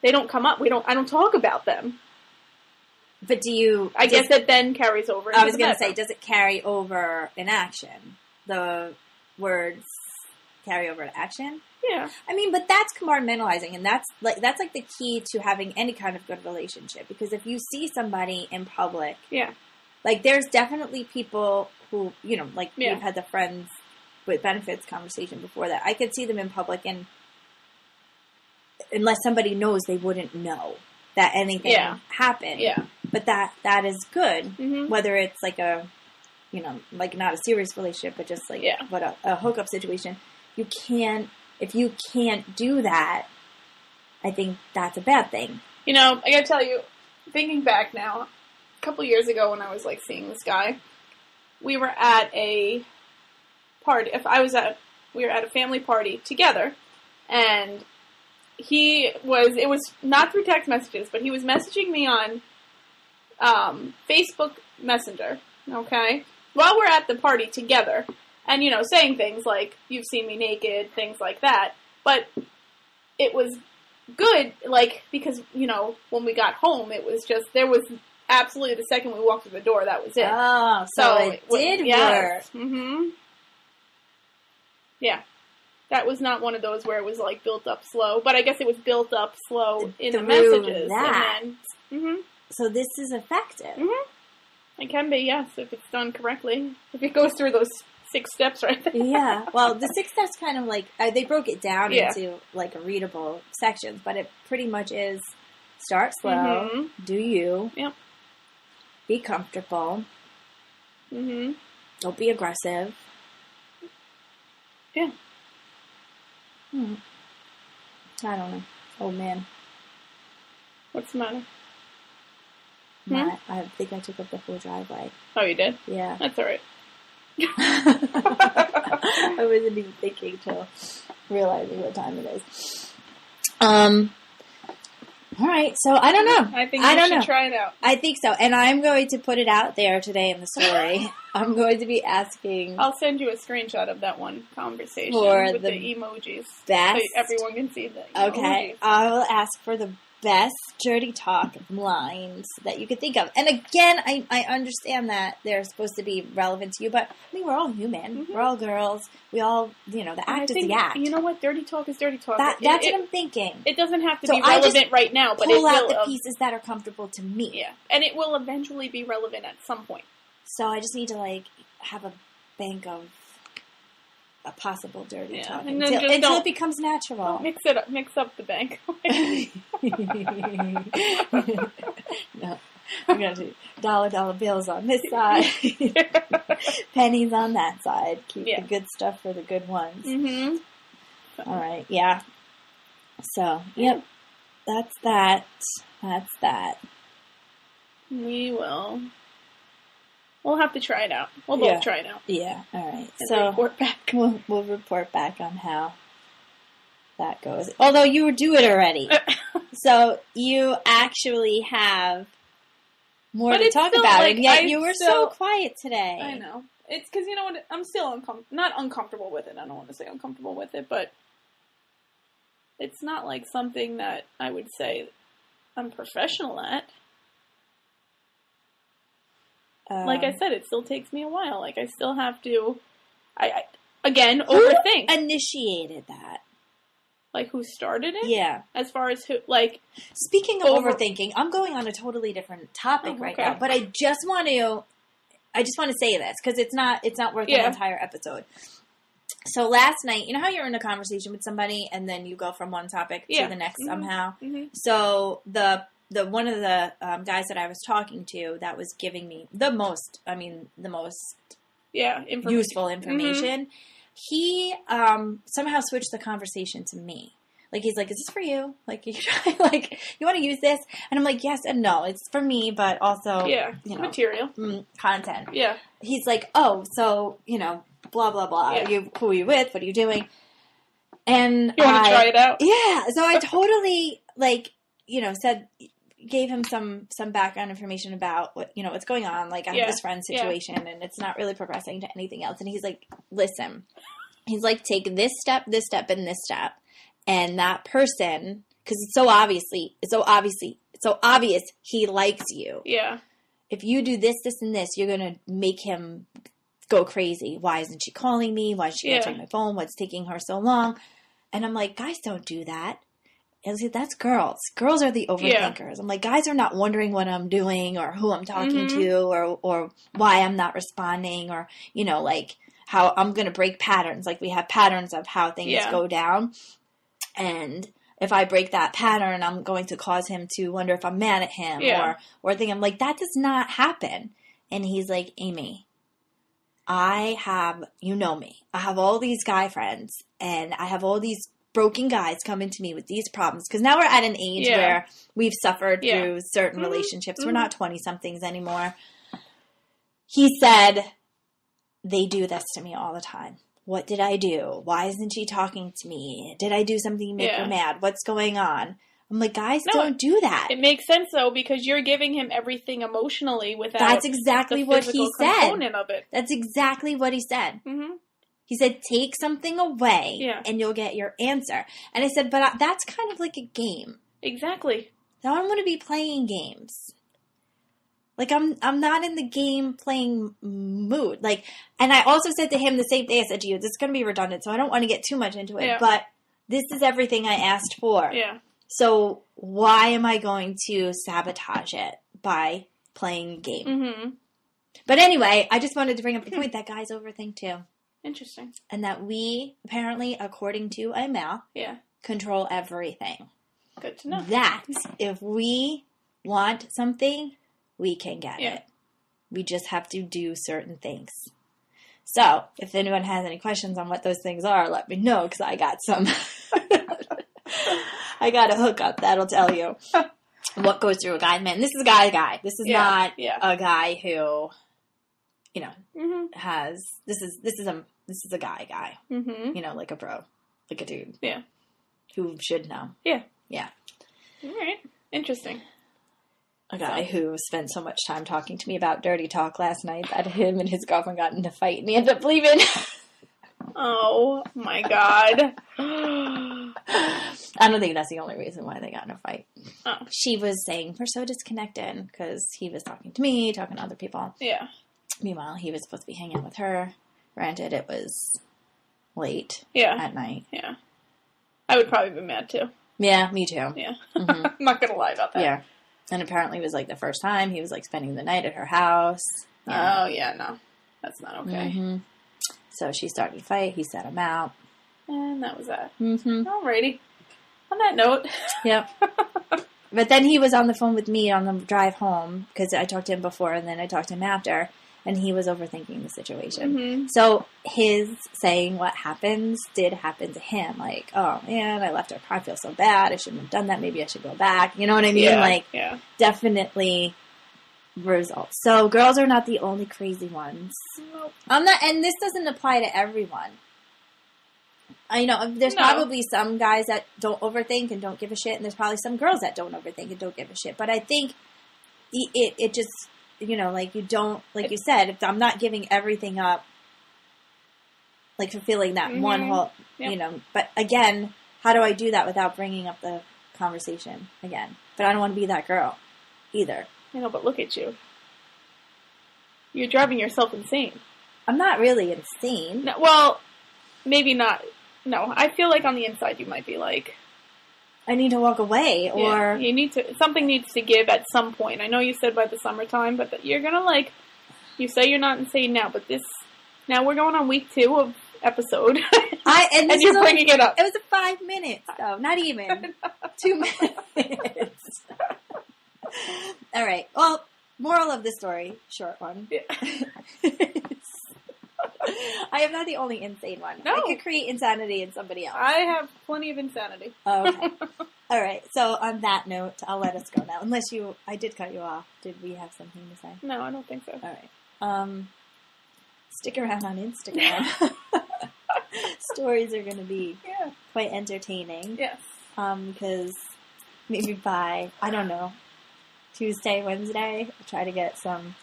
they don't come up. I don't talk about them. But I guess it then carries over. I was going to say, does it carry over in action? The words carry over to action? Yeah. I mean, but that's compartmentalizing, and that's like the key to having any kind of good relationship. Because if you see somebody in public, like there's definitely people who, you know, like we've had the friends with benefits conversation before that. I could see them in public, and unless somebody knows, they wouldn't know that anything happened. Yeah. But that is good, mm-hmm. whether it's like a, you know, like not a serious relationship, but just like a hookup situation. If you can't do that, I think that's a bad thing. You know, I gotta tell you, thinking back now, a couple years ago when I was like seeing this guy, we were at a party. We were at a family party together, and it was not through text messages, but he was messaging me on Facebook Messenger, okay, while we're at the party together. And, you know, saying things like, you've seen me naked, things like that. But it was good, like, because, you know, when we got home, it was just, there was absolutely the second we walked through the door, that was it. Oh, so it did work. Mm-hmm. Yeah. That was not one of those where it was, like, built up slow. But I guess it was built up slow in the messages. That. And then, So this is effective. Mm-hmm. It can be, yes, if it's done correctly. If it goes through those 6 steps right there. Yeah. Well, the 6 steps kind of like, they broke it down into like readable sections, but it pretty much is start slow, do you, be comfortable, don't be aggressive. Yeah. I don't know. Oh, man. What's the matter? I think I took up the full driveway. Oh, you did? Yeah. That's all right. I wasn't even thinking till realizing what time it is. All right, so I don't know. I think you should try it out. I think so, and I'm going to put it out there today in the story. I'm going to be asking. I'll send you a screenshot of that one conversation with the emojis, best, so everyone can see the emojis. Okay, I will ask for the best dirty talk lines that you could think of. And again, I understand that they're supposed to be relevant to you, but I mean, we're all human. We're all girls. We all, you know, the act is the act. You know what? Dirty talk is dirty talk. That's what I'm thinking. It doesn't have to be relevant right now, but it will. Pull out the pieces that are comfortable to me. Yeah. And it will eventually be relevant at some point. So I just need to, like, have a bank of a possible dirty talk until it becomes natural. Mix it up. Mix up the bank. No, I'm going to do dollar bills on this side, pennies on that side. Keep the good stuff for the good ones. All right, yeah. So, yep, that's that. That's that. We'll have to try it out. We'll both try it out. Yeah, all right. So report back. We'll report back on how that goes. Although you do it already. So you actually have more But to it's talk still, about, like, and yet I you were still- so quiet today. I know. It's because, you know what, I'm still not uncomfortable with it. I don't want to say uncomfortable with it, but it's not like something that I would say I'm professional at. Like I said, it still takes me a while. Like, I still have to, again, overthink. Who initiated that? Like, who started it? Yeah. As far as who, like... Speaking of overthinking, I'm going on a totally different topic right now, but I just want to say this, because it's not worth an entire episode. So last night, you know how you're in a conversation with somebody, and then you go from one topic to the next somehow? Mm-hmm. So the one of the guys that I was talking to that was giving me the most useful information, he somehow switched the conversation to me. Like, he's like, is this for you? Like, you want to use this? And I'm like, yes and no. It's for me, but also, material. Content. Yeah. He's like, oh, so, blah, blah, blah. Yeah. Who are you with? What are you doing? And you want to try it out? Yeah. So I totally, gave him some background information about what's going on. Like, I have this friend situation, and it's not really progressing to anything else. And he's like, listen, he's like, take this step, and this step. And that person, because it's so obvious he likes you. Yeah. If you do this, this, and this, you're going to make him go crazy. Why isn't she calling me? Why is she answering my phone? What's taking her so long? And I'm like, guys don't do that. And I said, that's girls. Girls are the overthinkers. Yeah. I'm like, guys are not wondering what I'm doing or who I'm talking to or why I'm not responding or, like how I'm going to break patterns. Like, we have patterns of how things go down. And if I break that pattern, I'm going to cause him to wonder if I'm mad at him or think. I'm like, that does not happen. And he's like, Amy, I have, me. I have all these guy friends and I have all these broken guys coming to me with these problems. Because now we're at an age where we've suffered through certain relationships. We're not 20-somethings anymore. He said, they do this to me all the time. What did I do? Why isn't she talking to me? Did I do something to make her mad? What's going on? I'm like, guys, don't do that. It makes sense, though, because you're giving him everything emotionally without That's exactly the what he said. component of it. That's exactly what he said. Mm-hmm. He said, take something away and you'll get your answer. And I said, but that's kind of like a game. Exactly. I don't want to be playing games. Like, I'm not in the game playing mood. Like, and I also said to him the same thing I said to you. This is going to be redundant, so I don't want to get too much into it. But this is everything I asked for. Yeah. So why am I going to sabotage it by playing a game? Mm-hmm. But anyway, I just wanted to bring up the point that guys overthink too. Interesting. And that we, apparently, according to a male, control everything. Good to know. That if we want something, we can get it. We just have to do certain things. So, if anyone has any questions on what those things are, let me know, because I got some. I got a hookup that'll tell you what goes through a guy. Man, this is a guy. This is not a guy who, has. This is a guy. Mm-hmm. Like a bro, like a dude. Yeah. Who should know. Yeah. Yeah. All right. Interesting. A guy who spent so much time talking to me about dirty talk last night that him and his girlfriend got into a fight and he ended up leaving. Oh my God. I don't think that's the only reason why they got in a fight. Oh. She was saying we're so disconnected because he was talking to me, talking to other people. Yeah. Meanwhile, he was supposed to be hanging with her. Granted, it was late at night. Yeah. I would probably be mad too. Yeah, me too. Yeah. Mm-hmm. I'm not going to lie about that. Yeah. And apparently it was like the first time he was like spending the night at her house. Yeah. Oh, yeah, no. That's not okay. Mm-hmm. So she started to fight. He set him out. And that was that. Mm-hmm. Alrighty. On that note. Yep. But then he was on the phone with me on the drive home because I talked to him before and then I talked to him after. And he was overthinking the situation. Mm-hmm. So his saying what happens did happen to him. Like, oh, man, I left her. I feel so bad. I shouldn't have done that. Maybe I should go back. You know what I mean? Yeah. Definitely results. So girls are not the only crazy ones. Nope. I'm not, and this doesn't apply to everyone. I know there's probably some guys that don't overthink and don't give a shit, and there's probably some girls that don't overthink and don't give a shit. But I think it just, you know, like you don't, like you said, if I'm not giving everything up, like fulfilling that one whole, you know. But again, how do I do that without bringing up the conversation again? But I don't want to be that girl either. I know, but look at you. You're driving yourself insane. I'm not really insane. No, well, maybe not. No, I feel like on the inside you might be like, I need to walk away, or you need to. Something needs to give at some point. I know you said by the summertime, but you're gonna like. You say you're not insane now, but now we're going on week 2 of episode, and you're bringing it up. It was 5 minutes, though, not even 2 minutes. All right. Well, moral of the story, short one. Yeah. I am not the only insane one. No. I could create insanity in somebody else. I have plenty of insanity. Okay. All right. So on that note, I'll let us go now. Unless I did cut you off. Did we have something to say? No, I don't think so. All right. Stick around on Instagram. Stories are going to be quite entertaining. Yes. Because maybe by, I don't know, Tuesday, Wednesday, I'll try to get some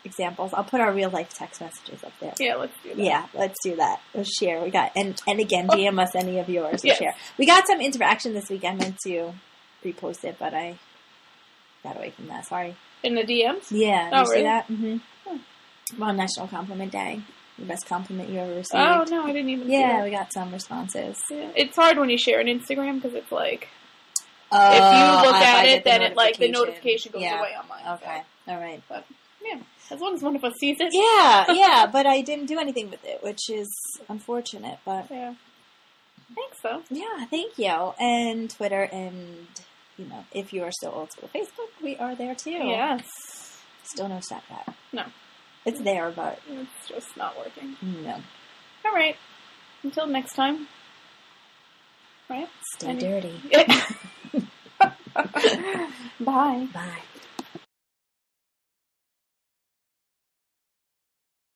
examples. I'll put our real life text messages up there. Yeah, let's do that. Yeah, let's do that. Let's share. We got, and again, DM us any of yours to share. We got some interaction this week. I meant to repost it, but I got away from that. Sorry. In the DMs? Yeah. Did you see that? Mm-hmm. On National Compliment Day. The best compliment you ever received. Oh, no, I didn't even see that. Yeah, we got some responses. Yeah. It's hard when you share on Instagram because it's like, if you look at it, then it like the notification goes away on mine. Okay. So. All right. But, yeah, as long as one of us sees it. Yeah, but I didn't do anything with it, which is unfortunate, but... Yeah. Thanks, though. Yeah, thank you. And Twitter and, you know, if you are still old school Facebook, we are there too. Yes. Still no Snapchat. No. It's there, but... It's just not working. No. All right. Until next time. Right? Stay dirty. Bye. Bye.